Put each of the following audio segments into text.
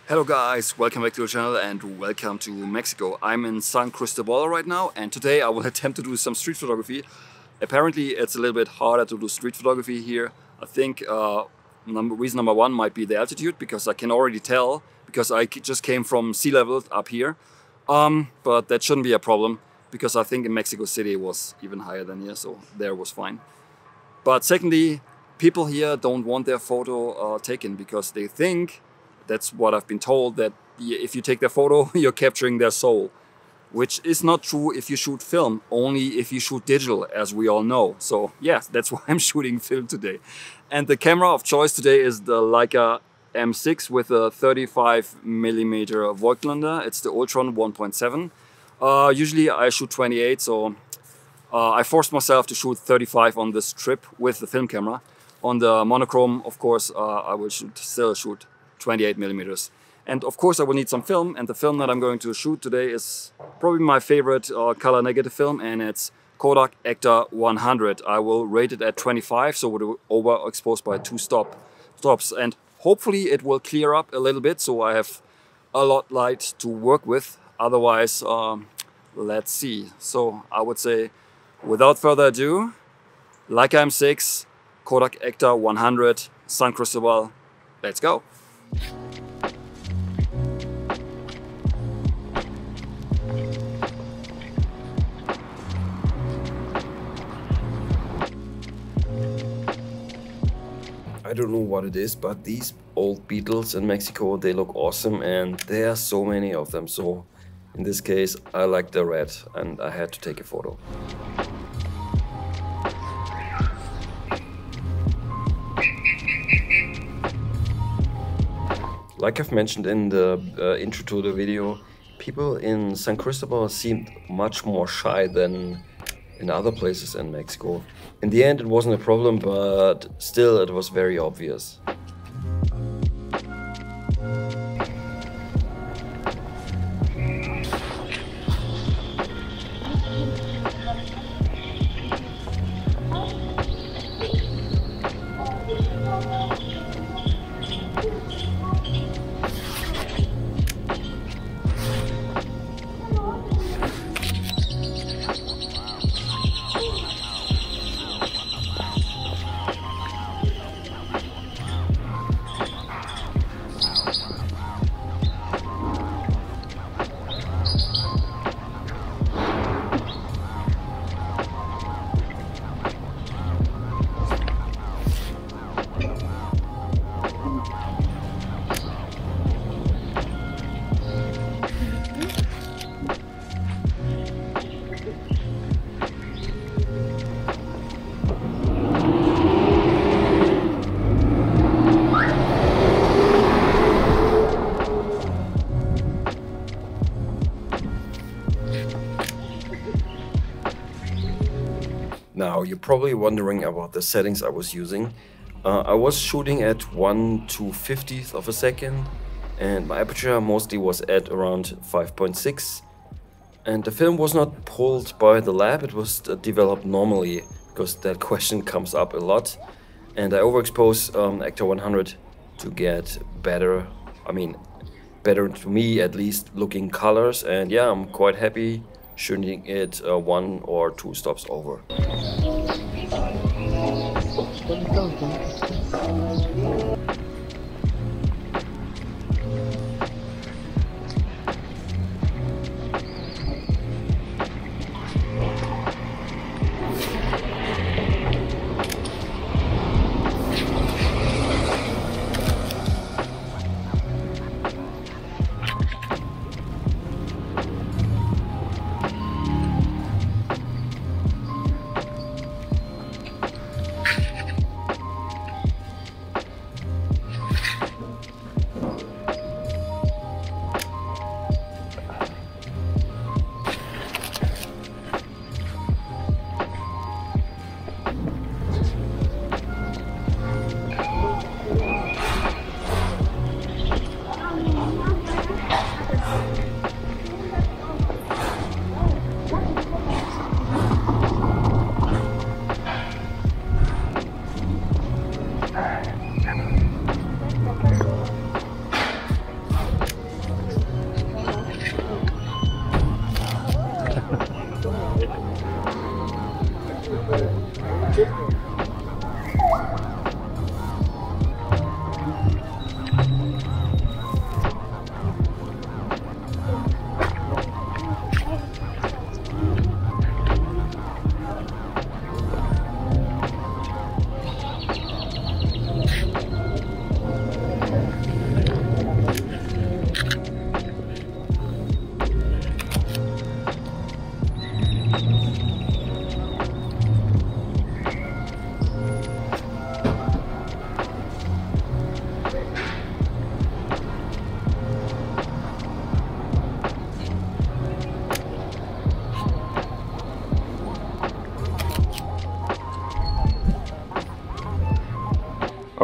Hello guys, welcome back to the channel and welcome to Mexico. I'm in San Cristobal right now and today I will attempt to do some street photography. Apparently it's a little bit harder to do street photography here. I think reason number one might be the altitude, because I can already tell because I just came from sea level up here. But that shouldn't be a problem because I think in Mexico City it was even higher than here, so there was fine. But secondly, people here don't want their photo taken because they think, that's what I've been told, that if you take their photo, you're capturing their soul. Which is not true if you shoot film, only if you shoot digital, as we all know. So yeah, that's why I'm shooting film today. And the camera of choice today is the Leica M6 with a 35mm Voigtlander. It's the Ultron 1.7. Usually I shoot 28, so I forced myself to shoot 35 on this trip with the film camera. On the monochrome, of course, I will still shoot 28mm. And of course I will need some film, and the film that I'm going to shoot today is probably my favorite color negative film, and it's Kodak Ektar 100. I will rate it at 25, so we're overexposed by two stops, and hopefully it will clear up a little bit so I have a lot light to work with. Otherwise, let's see. So I would say, without further ado, Leica M6, Kodak Ektar 100, San Cristobal, let's go. I don't know what it is, but these old beetles in Mexico, they look awesome, and there are so many of them. So in this case, I like the red and I had to take a photo. Like I've mentioned in the intro to the video, people in San Cristobal seemed much more shy than in other places in Mexico. In the end, it wasn't a problem, but still it was very obvious. Now, you're probably wondering about the settings I was using. I was shooting at 1/250th of a second, and my aperture mostly was at around 5.6. And the film was not pulled by the lab, it was developed normally, because that question comes up a lot. And I overexpose Ektar 100 to get better, better to me at least, looking colors. And yeah, I'm quite happy shooting it one or two stops over.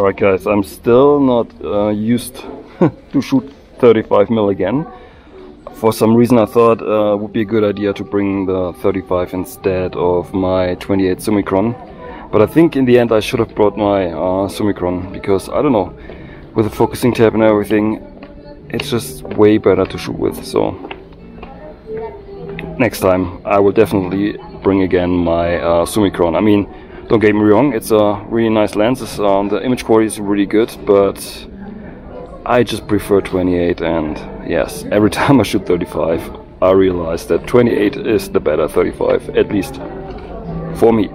Alright guys, I'm still not used to shoot 35mm again. For some reason I thought it would be a good idea to bring the 35 instead of my 28 Summicron. But I think in the end I should have brought my Summicron, because I don't know, with the focusing tab and everything, it's just way better to shoot with. So next time I will definitely bring again my Summicron. I mean, don't get me wrong, it's a really nice lens, the image quality is really good, but I just prefer 28, and yes, every time I shoot 35 I realize that 28 is the better 35, at least for me.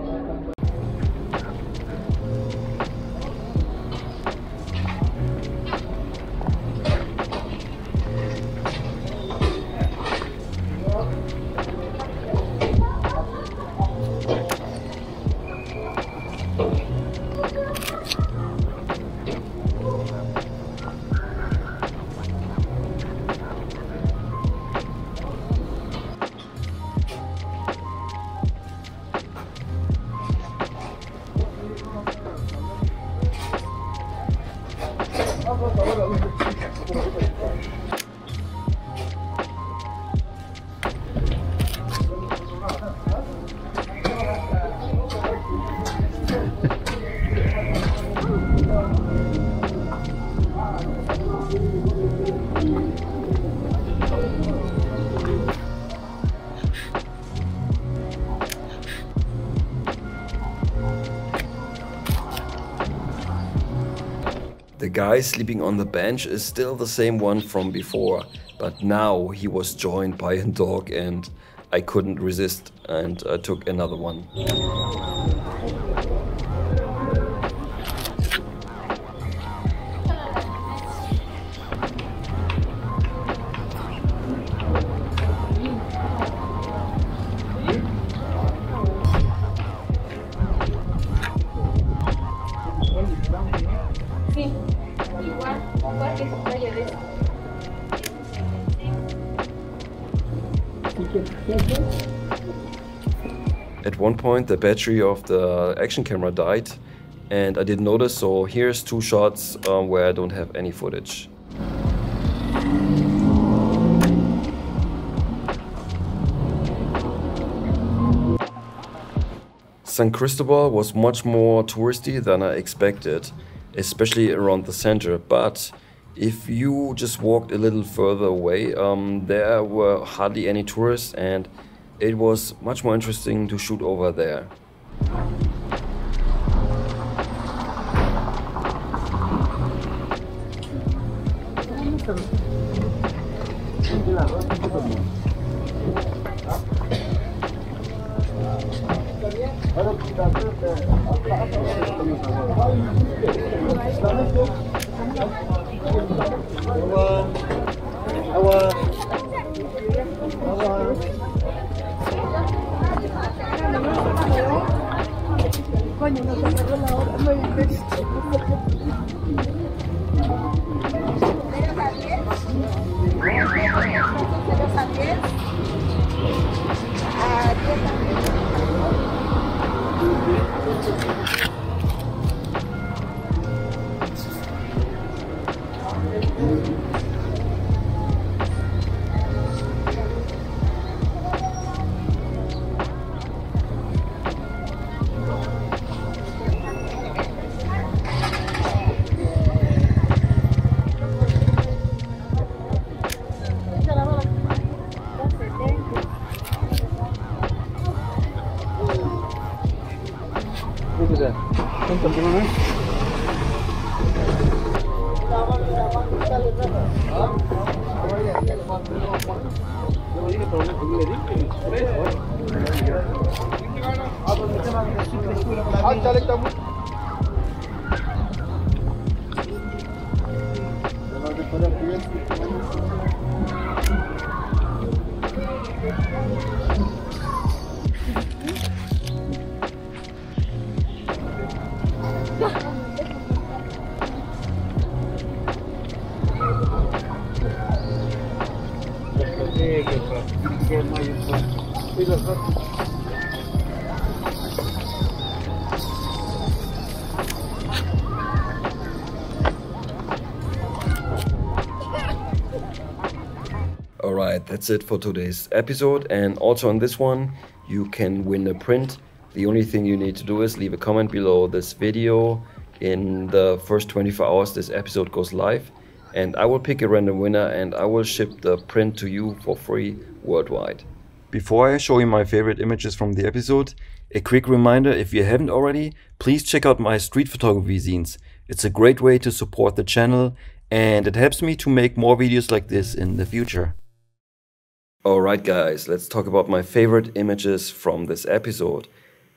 The guy sleeping on the bench is still the same one from before, but now he was joined by a dog and I couldn't resist, and I took another one. At one point the battery of the action camera died and I didn't notice, so here's two shots where I don't have any footage. San Cristobal was much more touristy than I expected, especially around the center, but if you just walked a little further away, there were hardly any tourists and it was much more interesting to shoot over there. Alright, that's it for today's episode, and also on this one you can win a print. The only thing you need to do is leave a comment below this video. In the first 24 hours this episode goes live, and I will pick a random winner and I will ship the print to you for free worldwide. Before I show you my favorite images from the episode, a quick reminder, if you haven't already, please check out my street photography zines. It's a great way to support the channel and it helps me to make more videos like this in the future. Alright guys, let's talk about my favorite images from this episode.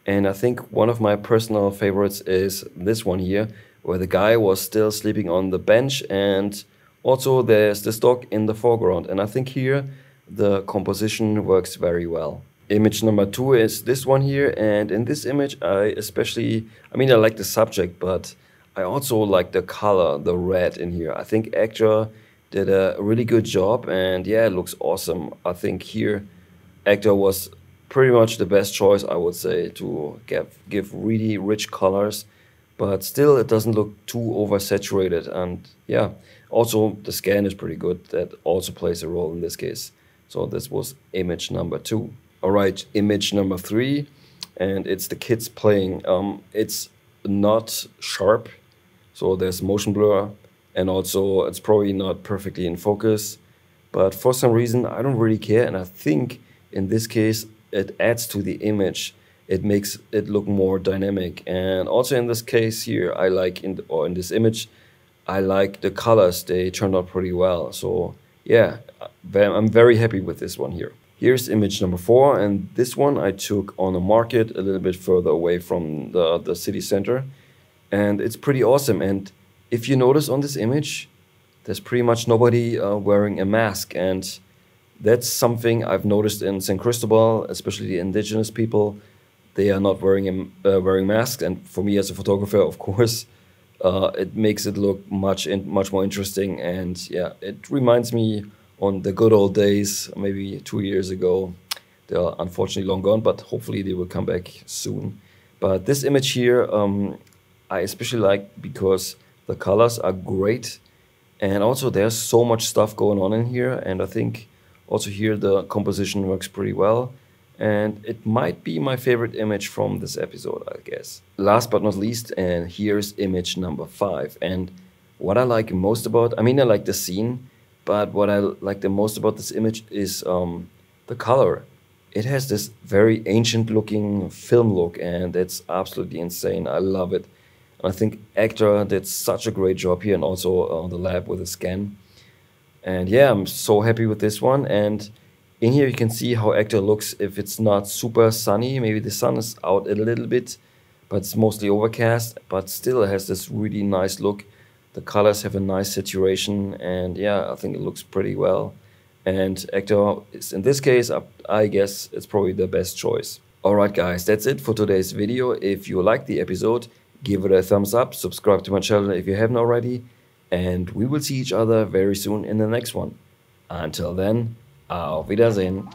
And I think one of my personal favorites is this one here, where the guy was still sleeping on the bench, and also there's this dog in the foreground. And I think here the composition works very well. Image number 2 is this one here, and in this image I like the subject, but I also like the color, the red in here. I think actor did a really good job, and yeah, it looks awesome. I think here actor was pretty much the best choice, I would say, to give really rich colors, but still it doesn't look too oversaturated. And yeah, also the scan is pretty good. That also plays a role in this case. So this was image number 2. Alright, image number 3, and it's the kids playing. It's not sharp, so there's motion blur, and also it's probably not perfectly in focus, but for some reason I don't really care, and I think in this case it adds to the image. It makes it look more dynamic. And also in this case here, I like in this image, I like the colors. They turned out pretty well. So yeah, I'm very happy with this one here. Here's image number 4, and this one I took on a market a little bit further away from the city center, and it's pretty awesome. And if you notice on this image, there's pretty much nobody wearing a mask, and that's something I've noticed in San Cristobal, especially the indigenous people. They are not wearing masks, and for me as a photographer, of course, it makes it look much more interesting. And yeah, it reminds me on the good old days, maybe 2 years ago. They are unfortunately long gone, but hopefully they will come back soon. But this image here, I especially like because the colors are great, and also there's so much stuff going on in here, and I think also here the composition works pretty well, and it might be my favorite image from this episode, I guess. Last but not least, and here's image number 5. And what I like most about, I like the scene, but what I like the most about this image is the color. It has this very ancient looking film look, and it's absolutely insane. I love it. I think actor did such a great job here, and also on the lab with the scan. And yeah, I'm so happy with this one. And in here you can see how actor looks if it's not super sunny. Maybe the sun is out a little bit, but it's mostly overcast, but still it has this really nice look. The colors have a nice saturation, and yeah, I think it looks pretty well. And actor is, in this case, I guess it's probably the best choice. Alright guys, that's it for today's video. If you liked the episode, give it a thumbs up, subscribe to my channel if you haven't already, and we will see each other very soon in the next one. Until then, auf Wiedersehen.